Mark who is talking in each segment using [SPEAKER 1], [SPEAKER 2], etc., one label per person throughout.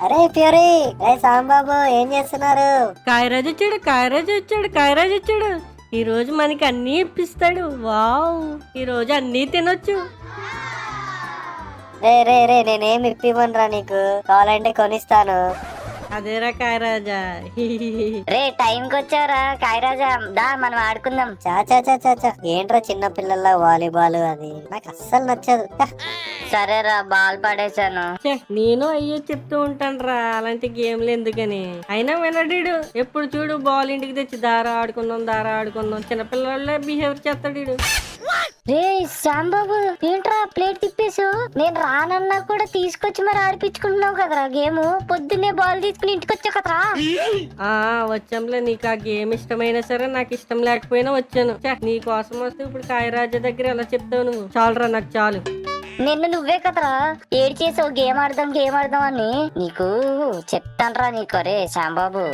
[SPEAKER 1] అరే ప్యూరీ, రే సాంబాబు ఏం చేస్తున్నారు?
[SPEAKER 2] కాయరాజు వచ్చాడు, కాయరాజు వచ్చాడు, కాయరాజు వచ్చాడు. ఈ రోజు మనకి అన్ని ఇప్పిస్తాడు. వావ్, ఈ రోజు అన్ని తినొచ్చు.
[SPEAKER 1] రే రే రే నేనేం ఇప్పివ్వనురా, నీకు కావాలంటే కొనిస్తాను.
[SPEAKER 2] అదేరా కాయరాజా.
[SPEAKER 3] రే టైంకి వచ్చారా కాయరాజా, దా మనం ఆడుకుందాం.
[SPEAKER 1] చాచా ఏంట్రా చిన్న పిల్లల వాలీబాల్, అది నాకు అస్సలు నచ్చదు.
[SPEAKER 3] సరేరా బాల్ పడేశాను.
[SPEAKER 2] ఛే, నేను అయ్యో చెప్తూ ఉంటాను రా అలాంటి గేమ్లు ఎందుకని. అయినా వినడీడు. ఎప్పుడు చూడు బాల్ ఇంటికి తెచ్చి దారా ఆడుకుందాం చిన్నపిల్లలే బిహేవియర్ చేస్తాడు.
[SPEAKER 3] రే శాంబాబు, ఏంట్రా ప్లేట్ తిప్పేసు? నేను రానన్నా కూడా తీసుకొచ్చి మరి ఆడిపించుకుంటున్నావు కదరా గేమ్. పొద్దున్నే బాల్ తీసుకుని ఇంటికి వచ్చావు కదరా.
[SPEAKER 2] వచ్చాంలే, నీకు ఆ గేమ్ ఇష్టమైనా సరే నాకు ఇష్టం లేకపోయినా వచ్చాను. ఛే, నీ కోసం వస్తే ఇప్పుడు కాయరాజా దగ్గర ఎలా చెప్తావు నువ్వు? చాలురా, నాకు చాలు.
[SPEAKER 3] నిన్ను నువ్వే కదరా ఏడు చేసావు గేమ్ ఆడదాం అని. నీకు చెప్తాన్రా నీకు. రే శాంబాబు,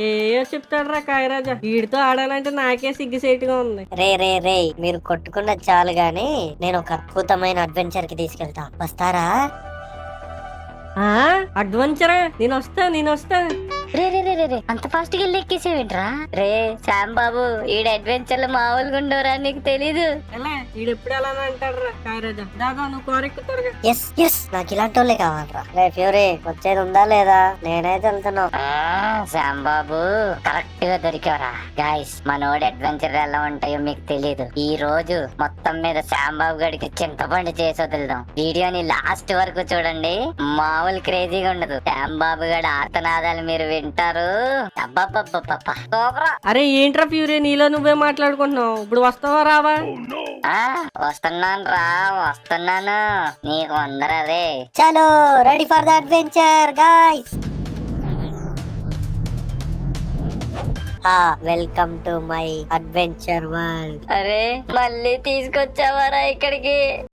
[SPEAKER 2] ఏయో చెప్తాడు రా కాయరాజా. వీడితో ఆడాలంటే నాకే సిగ్గుసేటుగా ఉంది.
[SPEAKER 1] రే రే రే మీరు కొట్టుకున్నది చాలు గాని నేను ఒక అద్భుతమైన అడ్వెంచర్ కి తీసుకెళ్తా, వస్తారా?
[SPEAKER 2] అడ్వెంచరా? నేను వస్తా.
[SPEAKER 3] రే రే రే రే అంత ఫాస్ట్ గా వెళ్ళి ఎక్కేసేవేంట్రా? రే శాంబాబు, ఈడ అడ్వెంచర్లు మామూలుగా ఉండవురా, నీకు తెలీదు.
[SPEAKER 2] వీడెప్పుడు అలా అంటాడు రా కాయరాజా. దాదా నువ్వు కోరెక్కు త్వరగా.
[SPEAKER 1] ఎస్ నాకు ఇలాంటి వాళ్ళే కావాలరా. రే ఫ్యూరీ, వచ్చేది ఉందా లేదా? నేనైతే వెళ్తున్నా.
[SPEAKER 3] శాంబాబు కరెక్ట్ గా దొరికావరా. గాయస్, మనోడి అడ్వెంచర్ ఎలా ఉంటాయో మీకు తెలీదు. ఈ రోజు మొత్తం మీద శాంబాబు గడికి చింతపండు చేసి వదులుదాం. వీడియోని లాస్ట్ వరకు చూడండి, మామూలు క్రేజీగా ఉండదు. శాంబాబు గడి ఆర్తనాదాలు మీరు వింటారు.
[SPEAKER 2] అరే ఏంట్రా ఫ్యూరీ, నీలో నువ్వే మాట్లాడుకుంటున్నావు. ఇప్పుడు వస్తావా రావా?
[SPEAKER 3] వస్తున్నాను నీకు అందరదే.
[SPEAKER 1] చలో ready for the adventure guys. Welcome to my adventure world.
[SPEAKER 3] అరే మళ్ళీ తీసుకొచ్చావారా ఇక్కడికి?